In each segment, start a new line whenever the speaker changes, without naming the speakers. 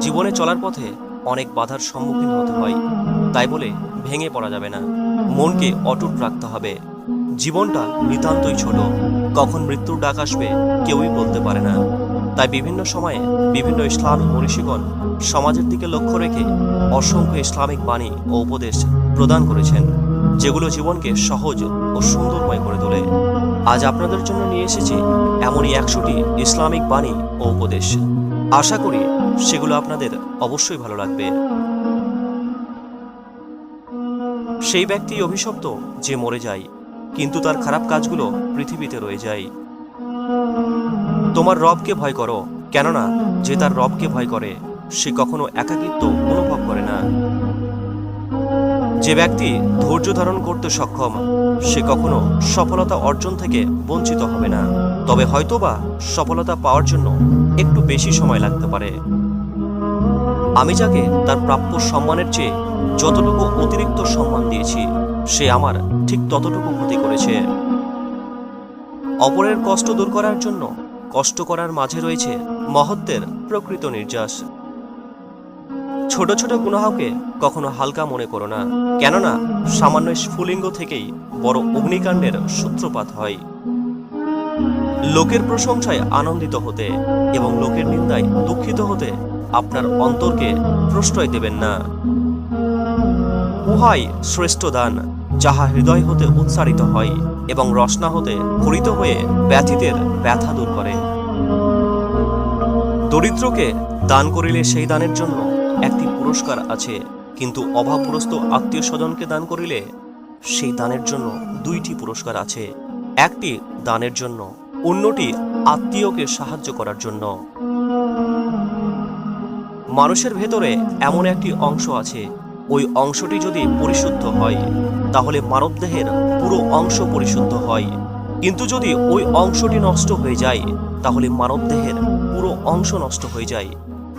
জীবনে চলার পথে অনেক বাধার সম্মুখীন হতে হয়, তাই বলে ভেঙে পড়া যাবে না। মনকে অটুট রাখতে হবে। জীবনটা নিতান্তই ছোট, কখন মৃত্যুর ডাক আসবে কেউই বলতে পারে না। তাই বিভিন্ন সময়ে বিভিন্ন ইসলামিক মনীষীগণ সমাজের দিকে লক্ষ্য রেখে অসংখ্য ইসলামিক বাণী ও উপদেশ প্রদান করেছেন, যেগুলো জীবনকে সহজ ও সুন্দরময় করে তোলে। আজ আপনাদের জন্য নিয়ে এসেছি এমনই 100টি ইসলামিক বাণী ও উপদেশ। আশা করি সেগুলো আপনাদের অবশ্যই ভালো লাগবে। সেই ব্যক্তি অভিশপ্ত যে মরে যায়, কিন্তু তার খারাপ কাজগুলো পৃথিবীতে রয়ে যায়। তোমার রবকে ভয় করো, কেননা যে তার রবকে ভয় করে সে কখনো একাকিত্ব অনুভব করে না। যে ব্যক্তি ধৈর্য ধারণ করতে সক্ষম সে কখনো সফলতা অর্জন থেকে বঞ্চিত হবে না, তবে হয়তোবা সফলতা পাওয়ার জন্য একটু বেশি সময় লাগতে পারে। আমি যাকে তার প্রাপ্য সম্মানের চেয়ে যতটুকু অতিরিক্ত সম্মান দিয়েছি, সে আমার ঠিক ততটুকু ক্ষতি করেছে। অপরের কষ্ট দূর করার জন্য কষ্ট করার মাঝে রয়েছে মহত্বের প্রকৃত নির্যাস। ছোট ছোট গুনাহকে কখনো হালকা মনে করো না, কেননা সামান্য স্ফুলিঙ্গ থেকেই বড় অগ্নিকাণ্ডের সূত্রপাত হয়। লোকের প্রশংসায় আনন্দিত হতে এবং লোকের নিন্দায় দুঃখিত হতে আপনার অন্তরকে প্রশ্রয় দেবেন না। উহাই শ্রেষ্ঠ দান, যাহা হৃদয় হতে উৎসারিত হয় এবং রসনা হতে পরিত হয়ে ব্যথিতের ব্যথা দূর করে। দরিদ্রকে দান করিলে সেই দানের জন্য একটি পুরস্কার আছে, কিন্তু অভাবগ্রস্ত আত্মীয় স্বজনকে দান করিলে সেই দানের জন্য 2টি পুরস্কার আছে। একটি দানের জন্য, অন্যটি আত্মীয়কে সাহায্য করার জন্য। মানুষের ভেতরে এমন একটি অংশ আছে, ওই অংশটি যদি পরিশুদ্ধ হয় তাহলে মানবদেহের পুরো অংশ পরিশুদ্ধ হয়, কিন্তু যদি ওই অংশটি নষ্ট হয়ে যায় তাহলে মানবদেহের পুরো অংশ নষ্ট হয়ে যায়।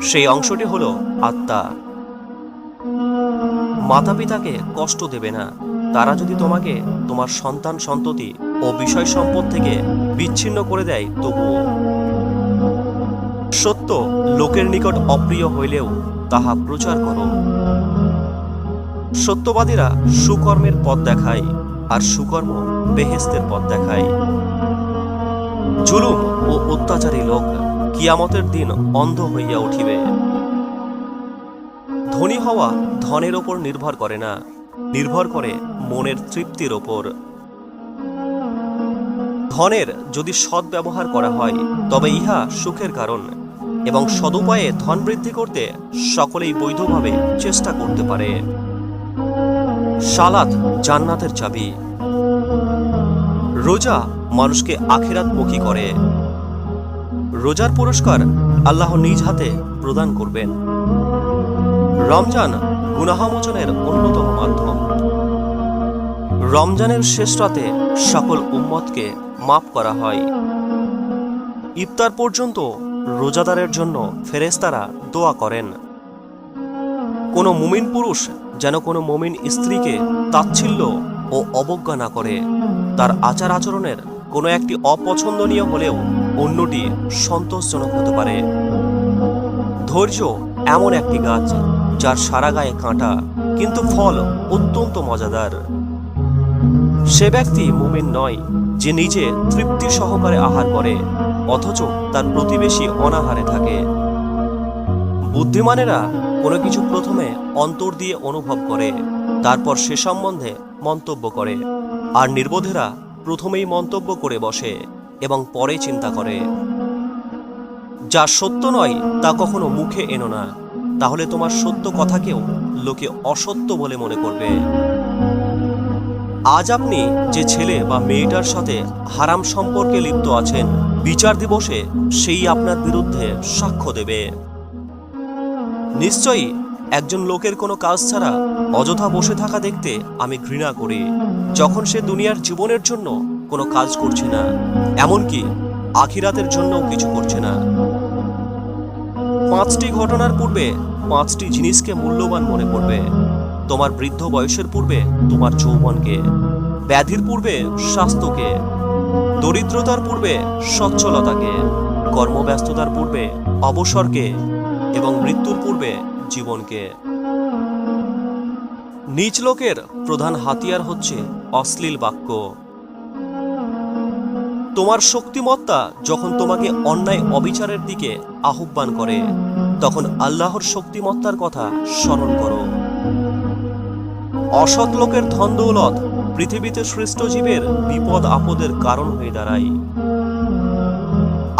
সেই অংশটি হলো আত্মা। মাতা পিতাকে কষ্ট দেবে না, তারা যদি তোমাকে তোমার সন্তান সন্ততি ও বিষয় সম্পদ থেকে বিচ্ছিন্ন করে দেয় তবুও। সত্য লোকের নিকট অপ্রিয় হইলেও তাহা প্রচার করো। সত্যবাদীরা সুকর্মের পথ দেখায়, আর সুকর্ম বেহেশতের পথ দেখায়। জুলুম ও অত্যাচারী লোক কিয়ামতের দিন অন্ধ হইয়া উঠিবে। ধনী হওয়া ধনের ওপর নির্ভর করে না, নির্ভর করে মনের তৃপ্তির ওপর। ধনের যদি সৎ ব্যবহার করা হয় তবে ইহা সুখের কারণ, এবং সদুপায়ে ধন বৃদ্ধি করতে সকলেই বৈধভাবে চেষ্টা করতে পারে। সালাত জান্নাতের চাবি। রোজা মানুষকে আখিরাতমুখী করে। রোজার পুরস্কার আল্লাহ নিজ হাতে প্রদান করবেন। রমজান গুনাহমোচনের অন্যতম মাধ্যম। রমজানের শেষ রাতে সকল উম্মতকে মাফ করা হয়। ইফতার পর্যন্ত রোজাদারের জন্য ফেরেশতারা দোয়া করেন। কোনো মুমিন পুরুষ যেন কোনো মুমিন স্ত্রীকে তাচ্ছিল্য ও অবজ্ঞা না করে। তার আচার আচরণের কোনো একটি অপছন্দনীয় হলেও অন্যটি সন্তোষজনক হতে পারে। ধৈর্য এমন একটি গাছ যার সারা গায়ে কাঁটা, কিন্তু ফল অত্যন্ত মজাদার। সে ব্যক্তি মুমিন নয় যে নিজে তৃপ্তি সহকারে আহার করে অথচ তার প্রতিবেশী অনাহারে থাকে। বুদ্ধিমানেরা কোনো কিছু প্রথমে অন্তর দিয়ে অনুভব করে, তারপর সে সম্বন্ধে মন্তব্য করে, আর নির্বোধেরা প্রথমেই মন্তব্য করে বসে এবং পরে চিন্তা করে। যা সত্য নয় তা কখনো মুখে এনো না, তাহলে তোমার সত্য কথাকেও লোকে অসত্য বলে মনে করবে। আজ আপনি যে ছেলে বা মেয়েটার সাথে হারাম সম্পর্কে লিপ্ত আছেন, বিচার দিবসে সেই আপনার বিরুদ্ধে সাক্ষ্য দেবে। নিশ্চয়ই একজন লোকের কোনো কাজ ছাড়া অযথা বসে থাকা দেখতে আমি ঘৃণা করি, যখন সে দুনিয়ার জীবনের জন্য কোনো কাজ করছে না, এমনকি আখিরাতের জন্যও কিছু করছে না। 5টি ঘটনার পূর্বে 5টি জিনিসকে মূল্যবান মনে করবে। তোমার বৃদ্ধ বয়সের পূর্বে তোমার যৌবনকে, ব্যাধির পূর্বে স্বাস্থ্যকে, দরিদ্রতার পূর্বে সচ্ছলতাকে, কর্মব্যস্ততার পূর্বে অবসরকে, এবং মৃত্যুর পূর্বে জীবনকে। নীচ লোকের প্রধান হাতিয়ার হচ্ছে অশ্লীল বাক্য। তোমার শক্তিমত্তা যখন তোমাকে অন্যায় অবিচারের দিকে আহ্বান করে, তখন আল্লাহর শক্তিমত্তার কথা স্মরণ করো। অসৎ লোকের ধন দৌলত পৃথিবীতে সৃষ্ট জীবের বিপদ আপদের কারণ হয়ে দাঁড়ায়।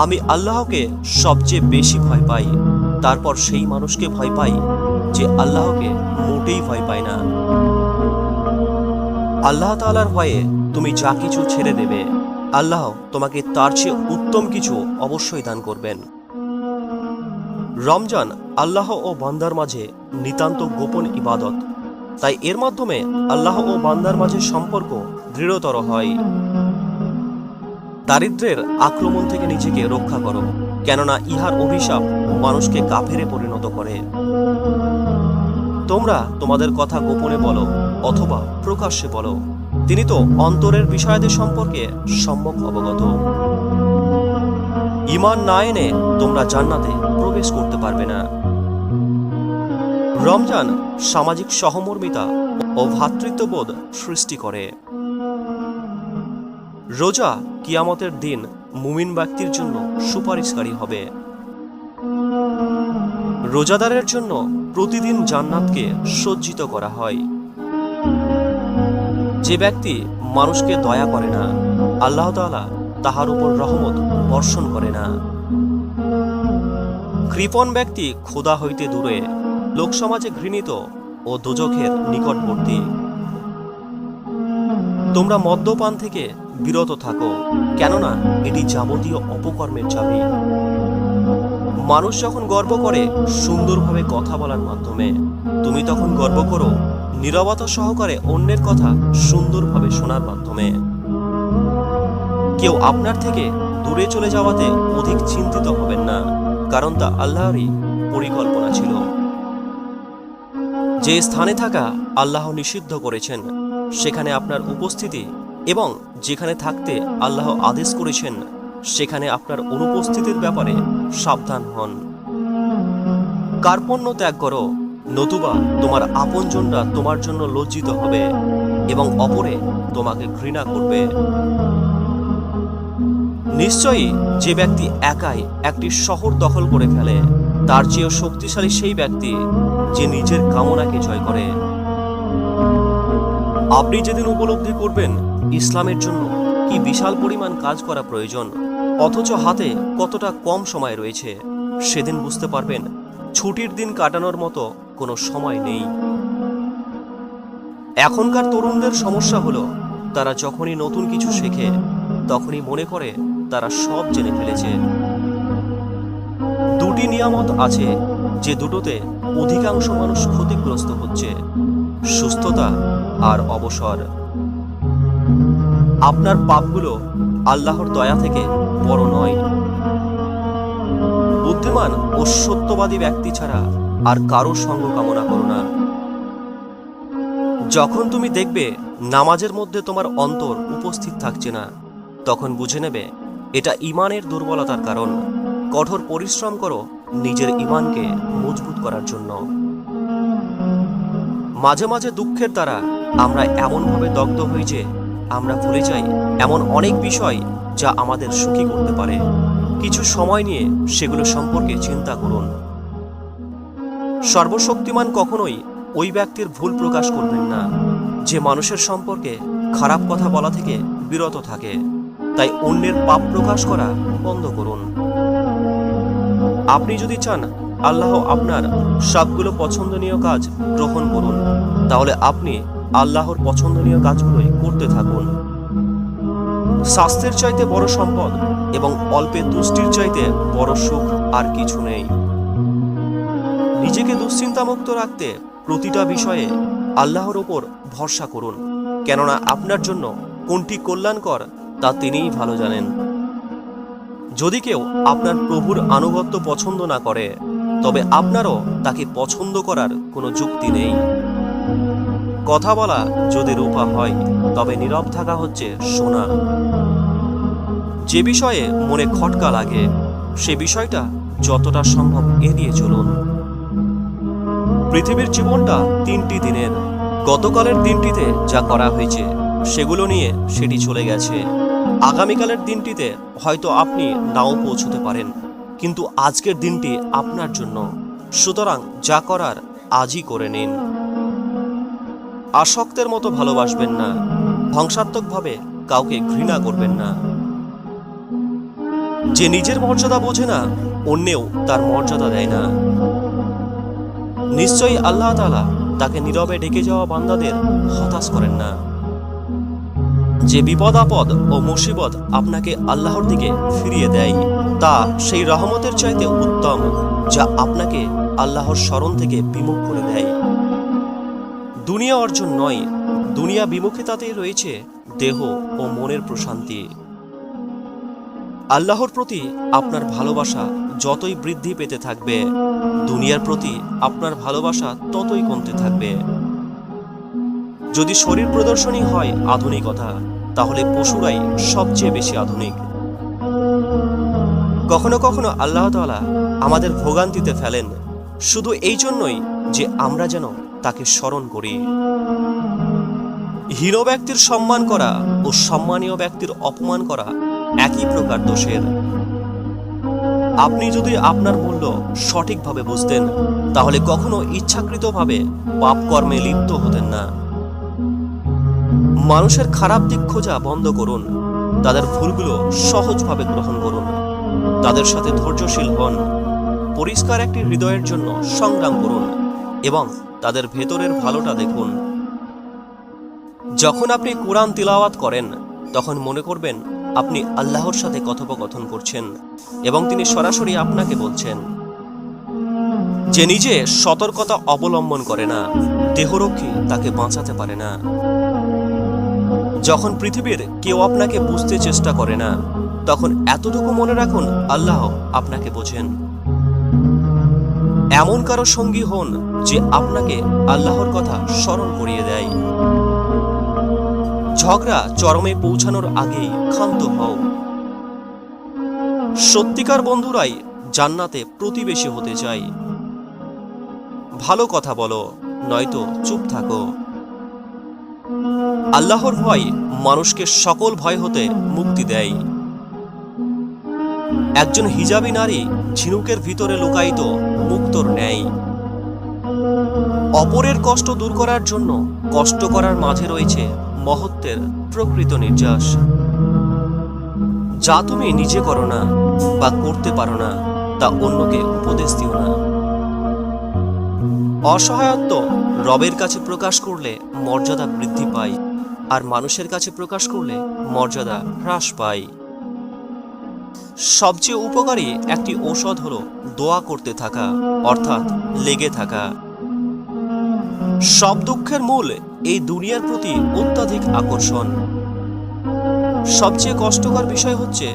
আমি আল্লাহকে সবচেয়ে বেশি ভয় পাই, তারপর সেই মানুষকে ভয় পাই যে আল্লাহকে মোটেই ভয় পায় না। আল্লাহ তাআলার ভয়ে তুমি যা কিছু ছেড়ে দেবে, আল্লাহ তোমাকে তার চেয়ে উত্তম কিছু অবশ্যই দান করবেন। রমজান আল্লাহ ও বান্দার মাঝে নিতান্ত গোপন ইবাদত, তাই এর মাধ্যমে আল্লাহ ও বান্দার মাঝে সম্পর্ক দৃঢ়তর হয়। দারিদ্র্যের আক্রমণ থেকে নিজেকে রক্ষা করো, কেননা ইহার অভিশাপ মানুষকে কাফেরে পরিণত করে। তোমরা তোমাদের কথা গোপনে বলো অথবা প্রকাশ্যে বলো, তিনি তো অন্তরের বিষয়াদি সম্পর্কে সম্যক অবগত। ঈমান না এনে তোমরা জান্নাতে প্রবেশ করতে পারবে না। রমজান সামাজিক সহমর্মিতা ও ভ্রাতৃত্ববোধ সৃষ্টি করে। রোজা কিয়ামতের দিন মুমিন ব্যক্তির জন্য সুপারিশকারী হবে। রোজাদারের জন্য প্রতিদিন জান্নাতকে সজ্জিত করা হয়। যে ব্যক্তি মানুষকে দয়া করে না, আল্লাহ তাআলা তাহার উপর রহমত বর্ষণ করে না। কৃপণ ব্যক্তি খোদা হইতে দূরে, লোকসমাজে ঘৃণিত ও দোজখের নিকটবর্তী। তোমরা মদ্যপান থেকে বিরত থাকো, কেননা এটি যাবতীয় অপকর্মের চাবি। মানুষ যখন গর্ব করে সুন্দরভাবে কথা বলার মাধ্যমে, তুমি তখন গর্ব করো নীরবতা সহকারে অন্যের কথা সুন্দরভাবে শোনার মাধ্যমে। কেউ আপনার থেকে দূরে চলে যাওয়াতে অধিক চিন্তিত হবেন না, কারণ তা আল্লাহরই পরিকল্পনা ছিল। যে স্থানে থাকা আল্লাহ নিষিদ্ধ করেছেন সেখানে আপনার উপস্থিতি, এবং যেখানে থাকতে আল্লাহ আদেশ করেছেন সেখানে আপনার অনুপস্থিতির ব্যাপারে সাবধান হন। কার্পণ্য ত্যাগ করো, নতুবা তোমার আপনজনরা তোমার জন্য লজ্জিত হবে এবং অপরে তোমাকে ঘৃণা করবে। নিশ্চয়ই যে ব্যক্তি একাই একটি শহর দখল করে ফেলে, তার চেয়েও শক্তিশালী সেই ব্যক্তি যে নিজের কামনাকে জয় করে। আপনি যেদিন উপলব্ধি করবেন ইসলামের জন্য কি বিশাল পরিমাণ কাজ করা প্রয়োজন, অথচ হাতে কতটা কম সময় রয়েছে, সেদিন বুঝতে পারবেন ছুটির দিন কাটানোর মতো কোনো সময় নেই। এখনকার তরুণদের সমস্যা হলো, তারা যখনই নতুন কিছু শেখে তখনই মনে করে তারা সব জেনে ফেলেছে। দুটি নিয়ামত আছে যে দুটোতে অধিকাংশ মানুষ ক্ষতিগ্রস্ত হচ্ছে: সুস্থতা আর অবসর। আপনার পাপগুলো আল্লাহর দয়া থেকে বড় নয়। বুদ্ধিমান ও সত্যবাদী ব্যক্তি ছাড়া আর কারো সঙ্গ কামনা করো না। যখন তুমি দেখবে নামাজের মধ্যে তোমার অন্তর উপস্থিত থাকছে না, তখন বুঝে নেবে এটা ঈমানের দুর্বলতার কারণ। কঠোর পরিশ্রম করো নিজের ঈমানকে মজবুত করার জন্য। মাঝে মাঝে দুঃখের দ্বারা আমরা এমনভাবে দগ্ধ হই যে আমরা ভুলে যাই এমন অনেক বিষয় যা আমাদের সুখী করতে পারে। কিছু সময় নিয়ে সেগুলো সম্পর্কে চিন্তা করুন। সর্বশক্তিমান কখনোই ওই ব্যক্তির ভুল প্রকাশ করবেন না যে মানুষের সম্পর্কে খারাপ কথা বলা থেকে বিরত থাকে। তাই অন্যের পাপ প্রকাশ করা বন্ধ করুন। আপনি যদি চান আল্লাহ আপনার সবগুলো পছন্দনীয় কাজ গ্রহণ করুন, তাহলে আপনি আল্লাহর পছন্দনীয় কাজগুলোই করতে থাকুন। স্বাস্থ্যের চাইতে বড় সম্পদ এবং অল্পে তুষ্টির চাইতে বড় সুখ আর কিছু নেই। নিজেকে দুশ্চিন্তামুক্ত রাখতে প্রতিটা বিষয়ে আল্লাহর ওপর ভরসা করুন, কেননা আপনার জন্য কোনটি কল্যাণকর তা তিনিই ভালো জানেন। যদি কেউ আপনার প্রভুর আনুগত্য পছন্দ না করে, তবে আপনারও তাকে পছন্দ করার কোনো যুক্তি নেই। কথা বলা যদি রূপা হয়, তবে নীরব থাকা হচ্ছে সোনা। যে বিষয়ে মনে খটকা লাগে সে বিষয়টা যতটা সম্ভব এড়িয়ে চলুন। পৃথিবীর জীবনটা 3টি দিনের। গতকালের দিনটিতে যা করা হয়েছে সেগুলো নিয়ে সেটি চলে গেছে। আগামীকালের দিনটিতে হয়তো আপনি নাও পৌঁছতে পারেন, কিন্তু আজকের দিনটি আপনার জন্য। সুতরাং যা করার আজই করে নিন। আসক্তের মতো ভালোবাসবেন না, ধ্বংসাত্মকভাবে কাউকে ঘৃণা করবেন না। যে নিজের মর্যাদা বোঝে না, অন্যেও তার মর্যাদা দেয় না। নিশ্চয়ই আল্লাহ তাআলা তাকে নীরবে ডেকে যাওয়া বান্দাদের হতাশ করেন না। যে বিপদ আপদ ও মুসিবত আপনাকে আল্লাহর দিকে ফিরিয়ে দেয়, তা সেই রহমতের চাইতে উত্তম যা আপনাকে আল্লাহর স্মরণ থেকে বিমুখ করে দেয়। দুনিয়া অর্জন নয়, দুনিয়া বিমুখিতাতেই রয়েছে দেহ ও মনের প্রশান্তি। আল্লাহর প্রতি আপনার ভালোবাসা যতই বৃদ্ধি পেতে থাকবে, দুনিয়ার প্রতি আপনার ভালোবাসা ততই কমতে থাকবে। যদি শরীর প্রদর্শনী হয় আধুনিকতা, তাহলে পশুরাই সবচেয়ে বেশি আধুনিক। কখনো কখনো আল্লাহ তাআলা আমাদের ভোগান্তিতে ফেলেন শুধু এই জন্যই যে আমরা যেন তাকে স্মরণ করি। হীন ব্যক্তির সম্মান করা ও সম্মানীয় ব্যক্তির অপমান করা একই প্রকার দোষের। আপনি যদি আপনার মূল্য সঠিকভাবে বুঝতেন, তাহলে কখনো ইচ্ছাকৃতভাবে পাপ কর্মে লিপ্ত হতেন না। মানুষের খারাপ দিক খোঁজা বন্ধ করুন, তাদের ভুলগুলো সহজভাবে গ্রহণ করুন, তাদের সাথে ধৈর্যশীল হন, পরিষ্কার একটি হৃদয়ের জন্য সংগ্রাম করুন এবং তাদের ভেতরের ভালোটা দেখুন। যখন আপনি কুরআন তিলাওয়াত করেন, তখন মনে করবেন আপনি আল্লাহর সাথে কথোপকথন করছেন এবং তিনি সরাসরি আপনাকে বলছেন। যে নিজে সতর্কতা অবলম্বন করে না, দেহরক্ষী তাকে বাঁচাতে পারে না। যখন পৃথিবীর কেউ আপনাকে বুঝতে চেষ্টা করে না, তখন এতটুকু মনে রাখুন আল্লাহ আপনাকে বোঝেন। এমন কারো সঙ্গী হন যে আপনাকে আল্লাহর কথা স্মরণ করিয়ে দেয়। ঝগড়া চরমে পৌঁছানোর আগেই ক্ষান্ত হও। সত্যিকার বন্ধুরাই জান্নাতে প্রতিবেশী হতে চায়। ভালো কথা বলো, নয়তো চুপ থাকো। আল্লাহর ভয় মানুষকে সকল ভয় হতে মুক্তি দেয়। একজন হিজাবী নারী ঝিনুকের ভিতরে লুকায়িত মুক্তোর ন্যায়। অপরের কষ্ট দূর করার জন্য কষ্ট করার মাঝে রয়েছে মহত্বের প্রকৃত নির্যাস। যা তুমি নিজে করো না বা করতে পারো না, তা অন্যকে উপদেশ দিও না। অসহায়ত্ব রবের কাছে প্রকাশ করলে মর্যাদা বৃদ্ধি পায়, আর মানুষের কাছে প্রকাশ করলে মর্যাদা হ্রাস পায়। সবচেয়ে উপকারী একটি ঔষধ হলো দোয়া করতে থাকা, অর্থাৎ লেগে থাকা। সব দুঃখের মূল এই দুনিয়ার প্রতি অত্যাধিক আকর্ষণ। সবচেয়ে কষ্টকর বিষয় হচ্ছে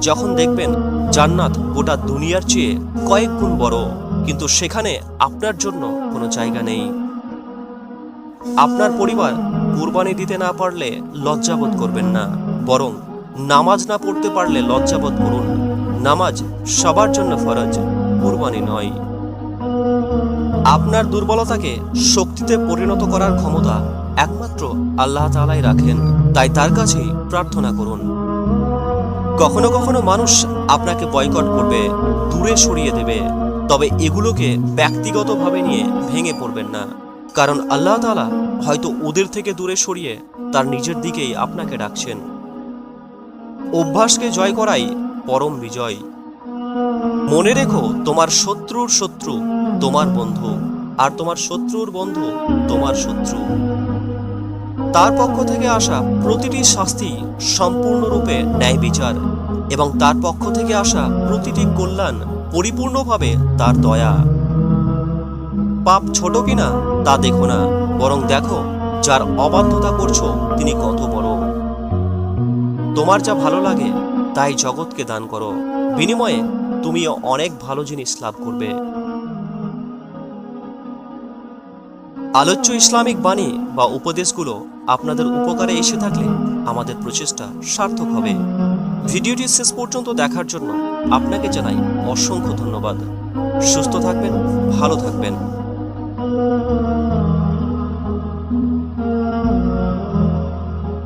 যখন দেখবেন জান্নাত গোটা দুনিয়ার চেয়ে কয়েক গুণ বড়, কিন্তু সেখানে আপনার জন্য কোনো জায়গা নেই। আপনার পরিবার কুরবানি দিতে না পারলে লজ্জাবোধ করবেন না, বরং নামাজ না পড়তে পারলে লজ্জাবোধ করুন। নামাজ সবার জন্য ফরজ, কুরবানি নয়। আপনার দুর্বলতাকে শক্তিতে পরিণত করার ক্ষমতা একমাত্র আল্লাহ তাআলাই রাখেন, তাই তার কাছেই প্রার্থনা করুন। কখনো কখনো মানুষ আপনাকে বয়কট করবে, দূরে সরিয়ে দেবে, তবে এগুলোকে ব্যক্তিগতভাবে নিয়ে ভেঙে পড়বেন না, কারণ আল্লাহ তাআলা হয়তো ওদের থেকে দূরে সরিয়ে তার নিজের দিকেই আপনাকে ডাকছেন। অভ্যাসকে জয় করাই পরম বিজয়। মনে রেখো, তোমার শত্রুর শত্রু তোমার বন্ধু, আর তোমার শত্রুর বন্ধু তোমার শত্রু। তার পক্ষ থেকে আসা প্রতিটি শাস্তি সম্পূর্ণরূপে ন্যায় বিচার, এবং তার পক্ষ থেকে আসা প্রতিটি কল্যাণ পরিপূর্ণভাবে তার দয়া। পাপ ছোট কিনা তা দেখো না, বরং দেখো যার অবাধ্যতা করছো তিনি কত বড়। তোমার যা ভালো লাগে তাই জগৎকে দান করো, বিনিময়ে তুমিও অনেক ভালো জিনিস লাভ করবে। আলোচ্য ইসলামিক বাণী বা উপদেশগুলো আপনাদের উপকারে এসে থাকলে আমাদের প্রচেষ্টা সার্থক হবে। ভিডিওটি শেষ পর্যন্ত দেখার জন্য আপনাকে জানাই অসংখ্য ধন্যবাদ। সুস্থ থাকবেন, ভালো থাকবেন।